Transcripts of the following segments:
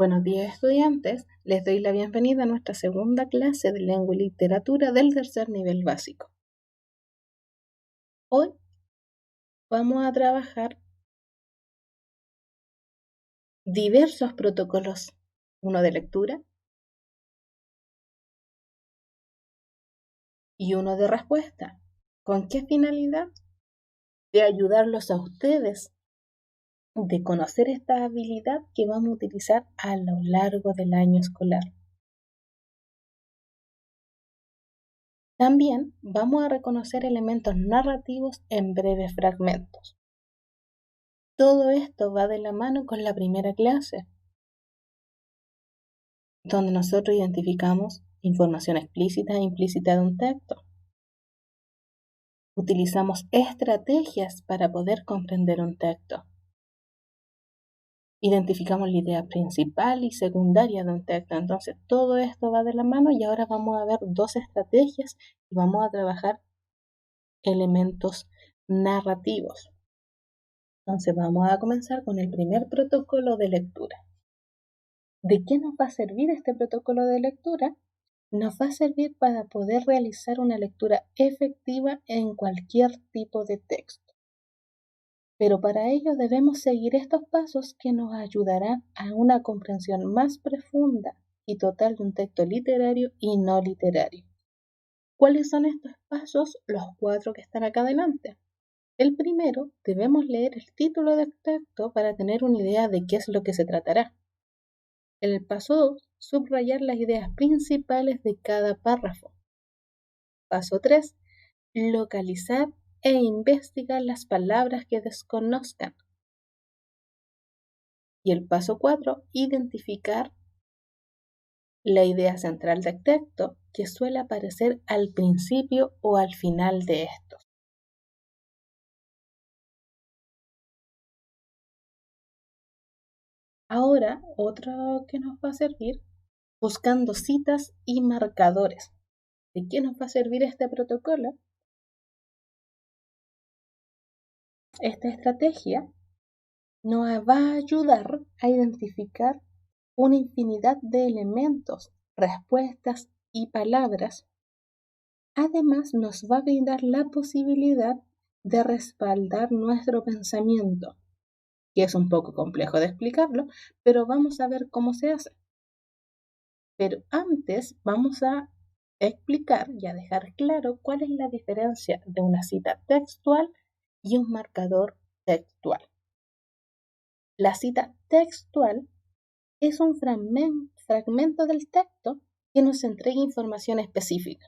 Buenos días, estudiantes. Les doy la bienvenida a nuestra segunda clase de lengua y literatura del tercer nivel básico. Hoy vamos a trabajar diversos protocolos, uno de lectura y uno de respuesta. ¿Con qué finalidad? De ayudarlos a ustedes, de conocer esta habilidad que vamos a utilizar a lo largo del año escolar. También vamos a reconocer elementos narrativos en breves fragmentos. Todo esto va de la mano con la primera clase, donde nosotros identificamos información explícita e implícita de un texto. Utilizamos estrategias para poder comprender un texto. Identificamos la idea principal y secundaria de un texto. Entonces, todo esto va de la mano y ahora vamos a ver dos estrategias y vamos a trabajar elementos narrativos. Entonces, vamos a comenzar con el primer protocolo de lectura. ¿De qué nos va a servir este protocolo de lectura? Nos va a servir para poder realizar una lectura efectiva en cualquier tipo de texto. Pero para ello debemos seguir estos pasos que nos ayudarán a una comprensión más profunda y total de un texto literario y no literario. ¿Cuáles son estos pasos? Los 4 que están acá adelante. El primero, debemos leer el título del texto para tener una idea de qué es lo que se tratará. El paso 2, subrayar las ideas principales de cada párrafo. Paso 3, localizar e investigar las palabras que desconozcan. Y el paso 4, identificar la idea central del texto que suele aparecer al principio o al final de estos. Ahora, otro que nos va a servir, buscando citas y marcadores. ¿De qué nos va a servir este protocolo? Esta estrategia nos va a ayudar a identificar una infinidad de elementos, respuestas y palabras. Además, nos va a brindar la posibilidad de respaldar nuestro pensamiento, que es un poco complejo de explicarlo, pero vamos a ver cómo se hace. Pero antes vamos a explicar y a dejar claro cuál es la diferencia de una cita textual y un marcador textual. La cita textual es un fragmento del texto que nos entrega información específica.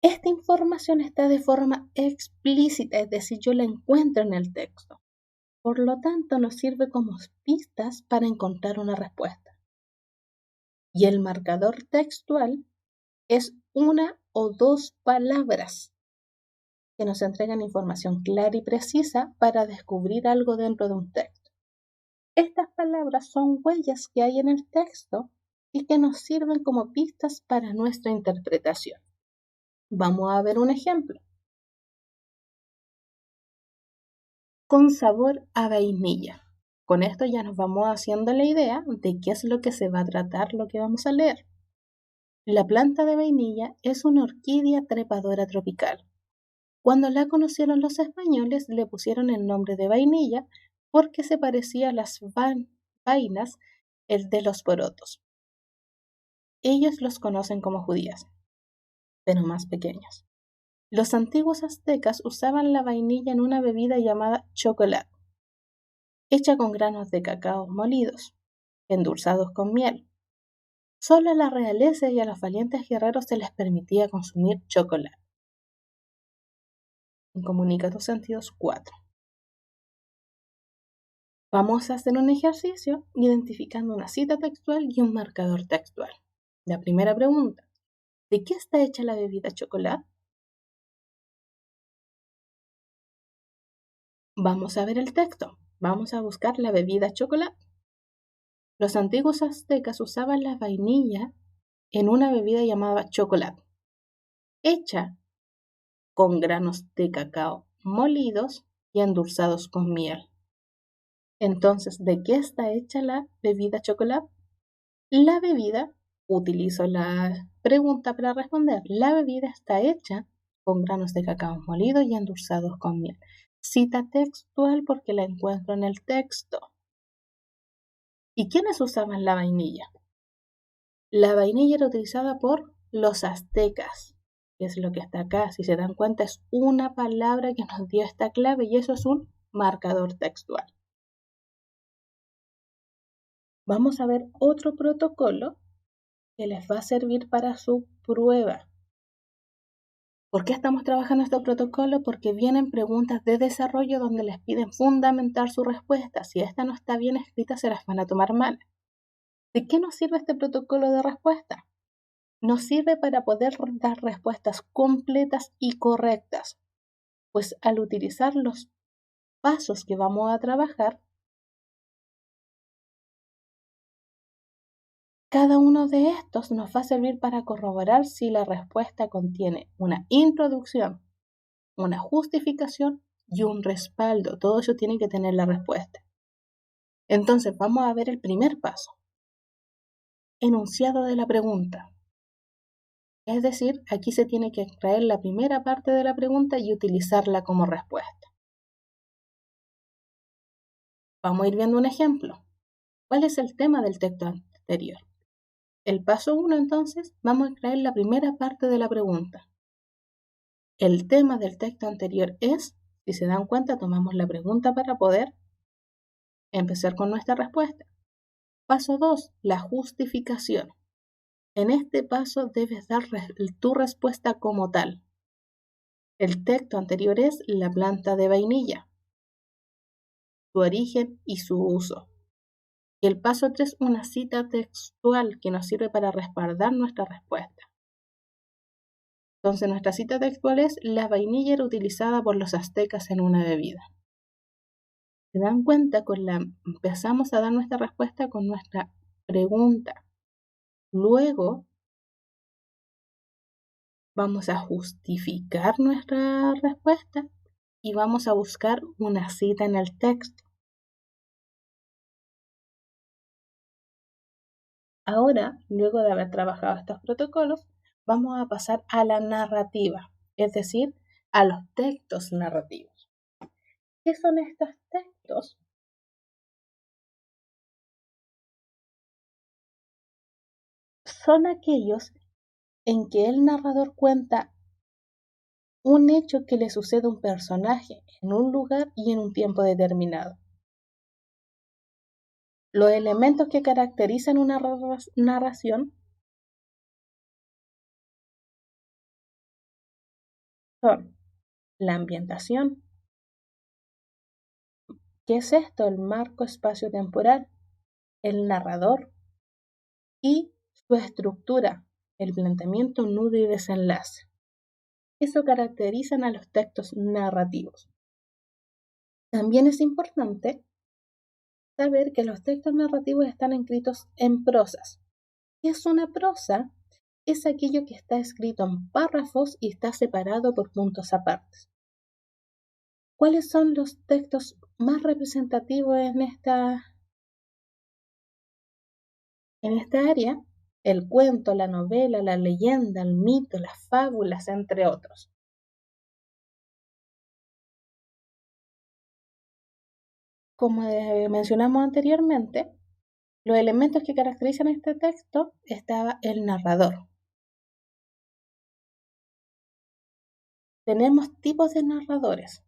Esta información está de forma explícita, es decir, yo la encuentro en el texto. Por lo tanto, nos sirve como pistas para encontrar una respuesta. Y el marcador textual es una o dos palabras que nos entregan información clara y precisa para descubrir algo dentro de un texto. Estas palabras son huellas que hay en el texto y que nos sirven como pistas para nuestra interpretación. Vamos a ver un ejemplo. Con sabor a vainilla. Con esto ya nos vamos haciendo la idea de qué es lo que se va a tratar, lo que vamos a leer. La planta de vainilla es una orquídea trepadora tropical. Cuando la conocieron los españoles le pusieron el nombre de vainilla porque se parecía a las vainas de los porotos. Ellos los conocen como judías, pero más pequeños. Los antiguos aztecas usaban la vainilla en una bebida llamada chocolate, hecha con granos de cacao molidos, endulzados con miel. Solo a la realeza y a los valientes guerreros se les permitía consumir chocolate. Comunica tus sentidos 4. Vamos a hacer un ejercicio identificando una cita textual y un marcador textual. La primera pregunta, ¿de qué está hecha la bebida chocolate? Vamos a ver el texto. Vamos a buscar la bebida chocolate. Los antiguos aztecas usaban la vainilla en una bebida llamada chocolate, hecha con granos de cacao molidos y endulzados con miel. Entonces, ¿de qué está hecha la bebida chocolate? La bebida, utilizo la pregunta para responder, la bebida está hecha con granos de cacao molidos y endulzados con miel. Cita textual porque la encuentro en el texto. ¿Y quiénes usaban la vainilla? La vainilla era utilizada por los aztecas, que es lo que está acá. Si se dan cuenta, es una palabra que nos dio esta clave y eso es un marcador textual. Vamos a ver otro protocolo que les va a servir para su prueba. ¿Por qué estamos trabajando este protocolo? Porque vienen preguntas de desarrollo donde les piden fundamentar su respuesta. Si esta no está bien escrita, se las van a tomar mal. ¿De qué nos sirve este protocolo de respuesta? Nos sirve para poder dar respuestas completas y correctas, pues al utilizar los pasos que vamos a trabajar, cada uno de estos nos va a servir para corroborar si la respuesta contiene una introducción, una justificación y un respaldo. Todo eso tiene que tener la respuesta. Entonces vamos a ver el primer paso. Enunciado de la pregunta. Es decir, aquí se tiene que extraer la primera parte de la pregunta y utilizarla como respuesta. Vamos a ir viendo un ejemplo. ¿Cuál es el tema del texto anterior? El paso 1, entonces, vamos a extraer la primera parte de la pregunta. El tema del texto anterior es, si se dan cuenta, tomamos la pregunta para poder empezar con nuestra respuesta. Paso 2, la justificación. En este paso debes dar tu respuesta como tal. El texto anterior es la planta de vainilla, su origen y su uso. Y el paso 3, una cita textual que nos sirve para respaldar nuestra respuesta. Entonces nuestra cita textual es: la vainilla era utilizada por los aztecas en una bebida. ¿Se dan cuenta? Empezamos a dar nuestra respuesta con nuestra pregunta. Luego vamos a justificar nuestra respuesta y vamos a buscar una cita en el texto. Ahora, luego de haber trabajado estos protocolos, vamos a pasar a la narrativa, es decir, a los textos narrativos. ¿Qué son estos textos? Son aquellos en que el narrador cuenta un hecho que le sucede a un personaje en un lugar y en un tiempo determinado. Los elementos que caracterizan una narración son la ambientación. ¿Qué es esto? El marco espacio-temporal, el narrador y su estructura, el planteamiento, nudo y desenlace. Eso caracterizan a los textos narrativos. También es importante saber que los textos narrativos están escritos en prosas. ¿Qué es una prosa? Es aquello que está escrito en párrafos y está separado por puntos apartes. ¿Cuáles son los textos más representativos en esta área? El cuento, la novela, la leyenda, el mito, las fábulas, entre otros. Como mencionamos anteriormente, los elementos que caracterizan este texto estaba el narrador. Tenemos tipos de narradores: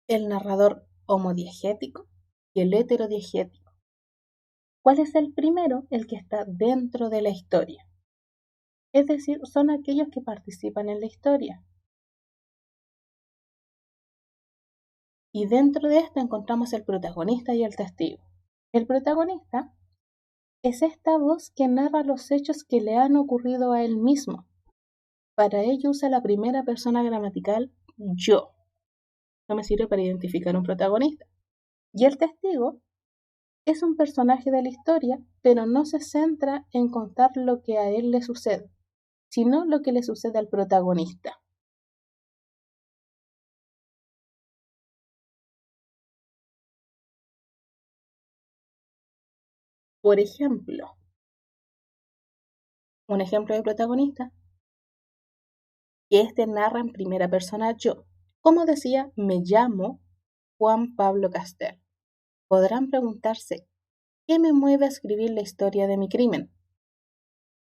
el narrador homodiegético y el heterodiegético. ¿Cuál es el primero? El que está dentro de la historia. Es decir, son aquellos que participan en la historia. Y dentro de esta encontramos el protagonista y el testigo. El protagonista es esta voz que narra los hechos que le han ocurrido a él mismo. Para ello usa la primera persona gramatical yo. Esto me sirve para identificar un protagonista. Y el testigo es un personaje de la historia, pero no se centra en contar lo que a él le sucede, sino lo que le sucede al protagonista. Por ejemplo, un ejemplo de protagonista, que narra en primera persona yo. Como decía, me llamo Juan Pablo Castel. Podrán preguntarse, ¿qué me mueve a escribir la historia de mi crimen?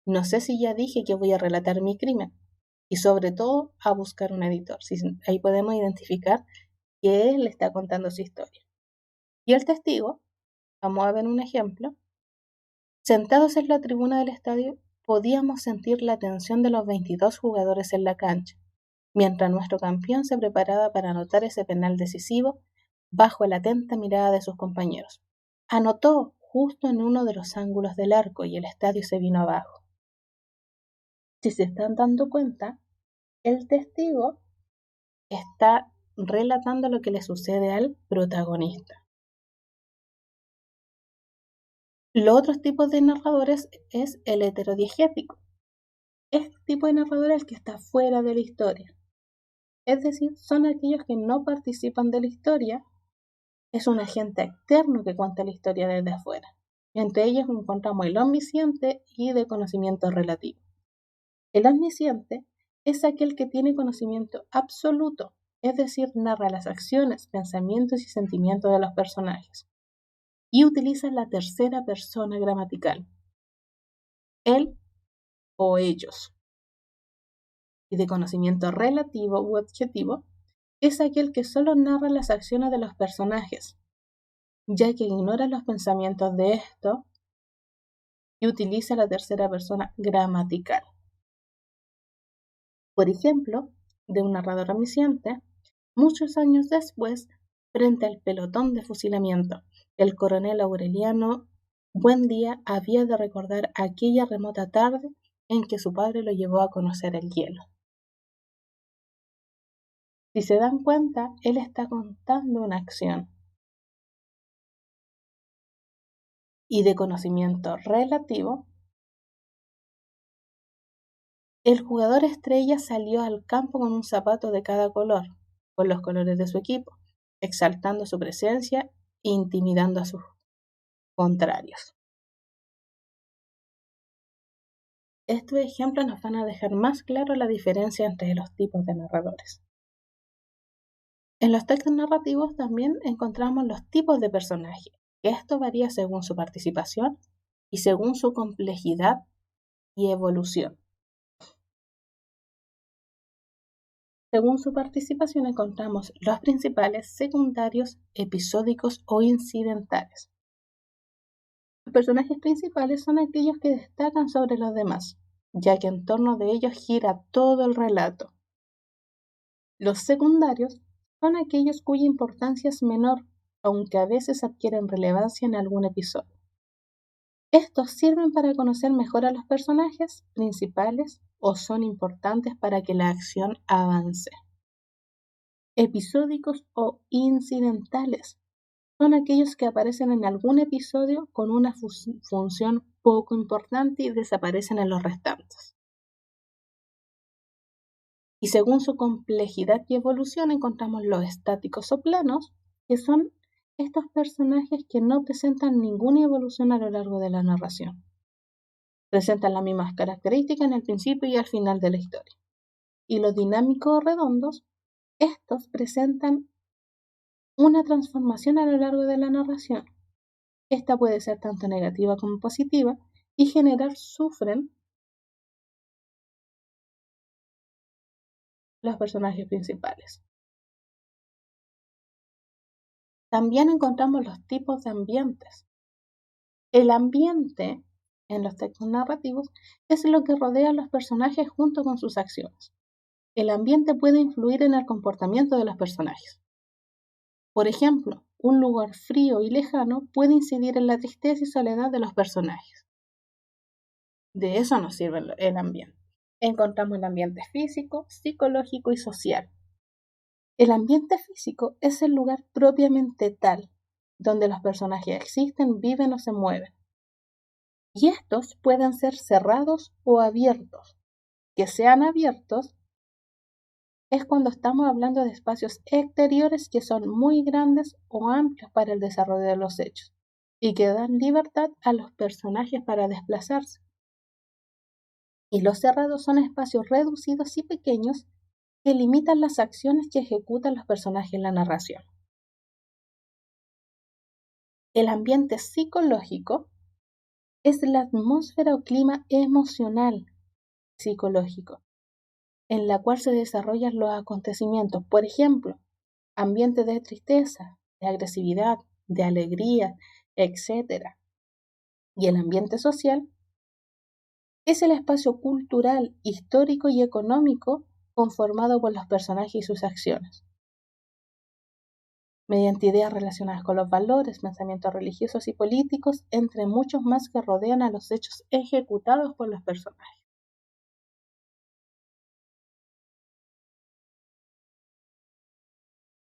No sé si ya dije que voy a relatar mi crimen y sobre todo a buscar un editor. Ahí podemos identificar que él está contando su historia. Y el testigo, vamos a ver un ejemplo. Sentados en la tribuna del estadio, podíamos sentir la tensión de los 22 jugadores en la cancha, mientras nuestro campeón se preparaba para anotar ese penal decisivo bajo la atenta mirada de sus compañeros. Anotó justo en uno de los ángulos del arco y el estadio se vino abajo. Si se están dando cuenta, el testigo está relatando lo que le sucede al protagonista. Los otros tipos de narradores es el heterodiegético. Este tipo de narrador es el que está fuera de la historia. Es decir, son aquellos que no participan de la historia. Es un agente externo que cuenta la historia desde afuera. Entre ellos encontramos el omnisciente y de conocimiento relativo. El omnisciente es aquel que tiene conocimiento absoluto, es decir, narra las acciones, pensamientos y sentimientos de los personajes. Y utiliza la tercera persona gramatical, él o ellos. Y de conocimiento relativo u objetivo es aquel que solo narra las acciones de los personajes, ya que ignora los pensamientos de estos y utiliza la tercera persona gramatical. Por ejemplo, de un narrador omnisciente, muchos años después, frente al pelotón de fusilamiento, el coronel Aureliano Buendía había de recordar aquella remota tarde en que su padre lo llevó a conocer el hielo. Si se dan cuenta, él está contando una acción. Y de conocimiento relativo, el jugador estrella salió al campo con un zapato de cada color, con los colores de su equipo, exaltando su presencia e intimidando a sus contrarios. Estos ejemplos nos van a dejar más claro la diferencia entre los tipos de narradores. En los textos narrativos también encontramos los tipos de personaje, que esto varía según su participación y según su complejidad y evolución. Según su participación encontramos los principales, secundarios, episódicos o incidentales. Los personajes principales son aquellos que destacan sobre los demás, ya que en torno de ellos gira todo el relato. Los secundarios son aquellos cuya importancia es menor, aunque a veces adquieren relevancia en algún episodio. Estos sirven para conocer mejor a los personajes principales o son importantes para que la acción avance. Episódicos o incidentales son aquellos que aparecen en algún episodio con una función poco importante y desaparecen en los restantes. Y según su complejidad y evolución encontramos los estáticos o planos, que son estos personajes que no presentan ninguna evolución a lo largo de la narración. Presentan las mismas características en el principio y al final de la historia. Y los dinámicos o redondos, estos presentan una transformación a lo largo de la narración. Esta puede ser tanto negativa como positiva y sufren los personajes principales. También encontramos los tipos de ambientes. El ambiente en los textos narrativos es lo que rodea a los personajes junto con sus acciones. El ambiente puede influir en el comportamiento de los personajes. Por ejemplo, un lugar frío y lejano puede incidir en la tristeza y soledad de los personajes. De eso nos sirve el ambiente. Encontramos el ambiente físico, psicológico y social. El ambiente físico es el lugar propiamente tal, donde los personajes existen, viven o se mueven. Y estos pueden ser cerrados o abiertos. Que sean abiertos es cuando estamos hablando de espacios exteriores que son muy grandes o amplios para el desarrollo de los hechos. y que dan libertad a los personajes para desplazarse. Y los cerrados son espacios reducidos y pequeños que limitan las acciones que ejecutan los personajes en la narración. El ambiente psicológico es la atmósfera o clima emocional psicológico en la cual se desarrollan los acontecimientos. Por ejemplo, ambiente de tristeza, de agresividad, de alegría, etc. Y el ambiente social es el espacio cultural, histórico y económico conformado por los personajes y sus acciones, mediante ideas relacionadas con los valores, pensamientos religiosos y políticos, entre muchos más que rodean a los hechos ejecutados por los personajes.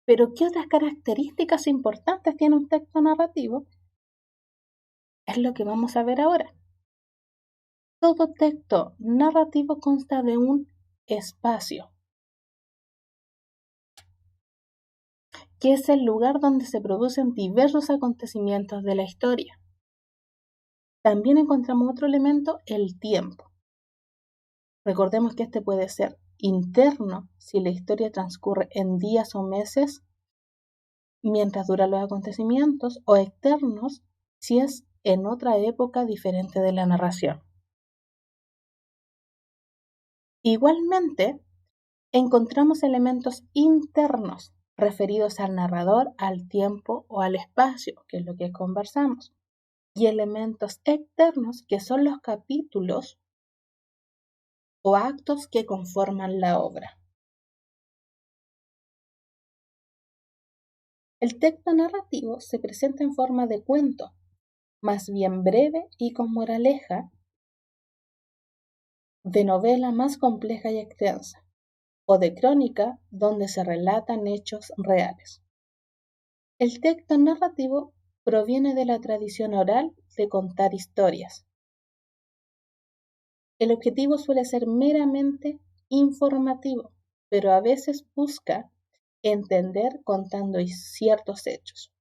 Pero, ¿qué otras características importantes tiene un texto narrativo? Es lo que vamos a ver ahora. Todo texto narrativo consta de un espacio, que es el lugar donde se producen diversos acontecimientos de la historia. También encontramos otro elemento, el tiempo. Recordemos que este puede ser interno si la historia transcurre en días o meses mientras duran los acontecimientos, o externos si es en otra época diferente de la narración. Igualmente, encontramos elementos internos referidos al narrador, al tiempo o al espacio, que es lo que conversamos, y elementos externos que son los capítulos o actos que conforman la obra. El texto narrativo se presenta en forma de cuento, más bien breve y con moraleja, de novela más compleja y extensa, o de crónica donde se relatan hechos reales. El texto narrativo proviene de la tradición oral de contar historias. El objetivo suele ser meramente informativo, pero a veces busca entender contando ciertos hechos.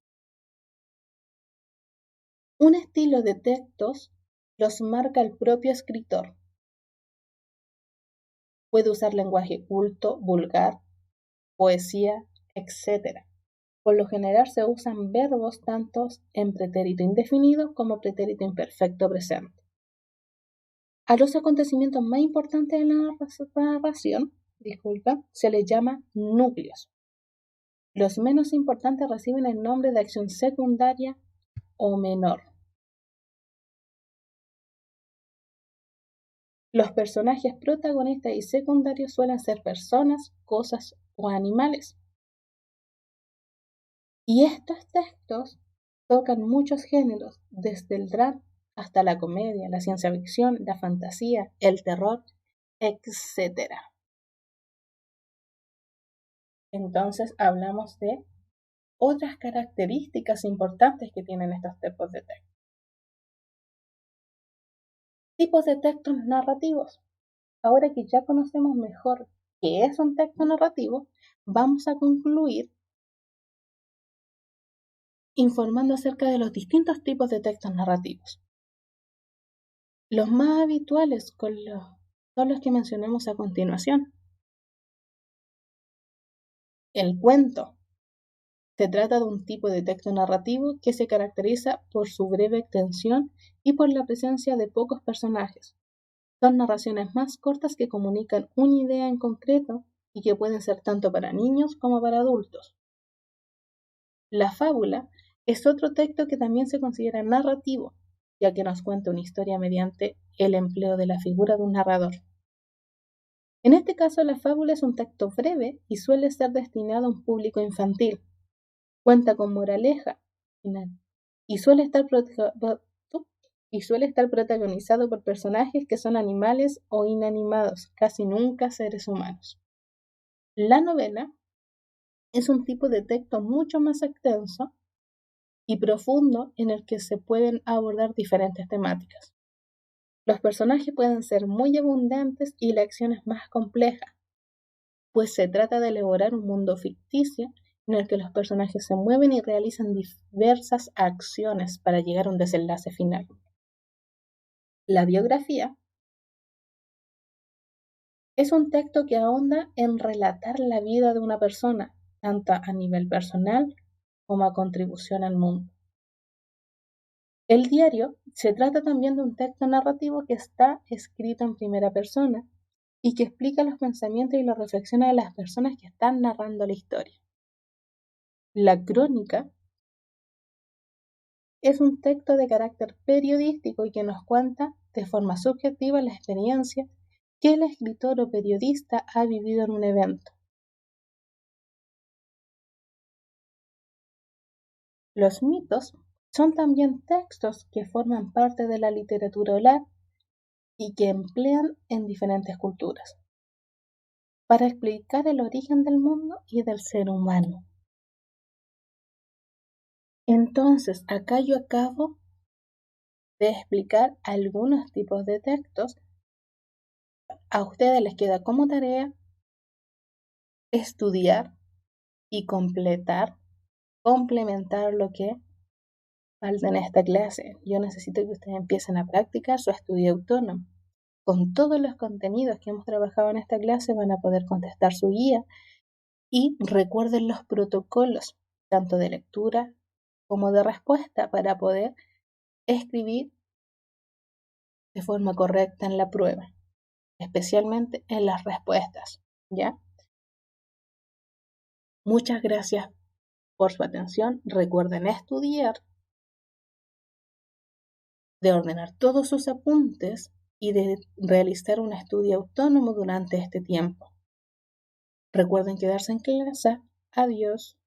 Un estilo de textos los marca el propio escritor. Puede usar lenguaje culto, vulgar, poesía, etc. Por lo general se usan verbos tanto en pretérito indefinido como pretérito imperfecto presente. A los acontecimientos más importantes de la narración, se les llama núcleos. Los menos importantes reciben el nombre de acción secundaria o menor. Los personajes protagonistas y secundarios suelen ser personas, cosas o animales. Y estos textos tocan muchos géneros, desde el drama hasta la comedia, la ciencia ficción, la fantasía, el terror, etc. Entonces hablamos de otras características importantes que tienen estos tipos de textos. Tipos de textos narrativos. Ahora que ya conocemos mejor qué es un texto narrativo, vamos a concluir informando acerca de los distintos tipos de textos narrativos. Los más habituales son los que mencionamos a continuación. El cuento. Se trata de un tipo de texto narrativo que se caracteriza por su breve extensión y por la presencia de pocos personajes. Son narraciones más cortas que comunican una idea en concreto y que pueden ser tanto para niños como para adultos. La fábula es otro texto que también se considera narrativo, ya que nos cuenta una historia mediante el empleo de la figura de un narrador. En este caso, la fábula es un texto breve y suele ser destinado a un público infantil. Cuenta con moraleja y suele estar protagonizado por personajes que son animales o inanimados, casi nunca seres humanos. La novela es un tipo de texto mucho más extenso y profundo en el que se pueden abordar diferentes temáticas. Los personajes pueden ser muy abundantes y la acción es más compleja, pues se trata de elaborar un mundo ficticio en el que los personajes se mueven y realizan diversas acciones para llegar a un desenlace final. La biografía es un texto que ahonda en relatar la vida de una persona, tanto a nivel personal como a contribución al mundo. El diario se trata también de un texto narrativo que está escrito en primera persona y que explica los pensamientos y las reflexiones de las personas que están narrando la historia. La crónica es un texto de carácter periodístico y que nos cuenta de forma subjetiva la experiencia que el escritor o periodista ha vivido en un evento. Los mitos son también textos que forman parte de la literatura oral y que emplean en diferentes culturas para explicar el origen del mundo y del ser humano. Entonces, acá yo acabo de explicar algunos tipos de textos. A ustedes les queda como tarea estudiar y complementar lo que falta en esta clase. Yo necesito que ustedes empiecen a practicar su estudio autónomo. Con todos los contenidos que hemos trabajado en esta clase van a poder contestar su guía y recuerden los protocolos, tanto de lectura como de respuesta, para poder escribir de forma correcta en la prueba, especialmente en las respuestas, ¿ya? Muchas gracias por su atención. Recuerden estudiar, de ordenar todos sus apuntes y de realizar un estudio autónomo durante este tiempo. Recuerden quedarse en clase. Adiós.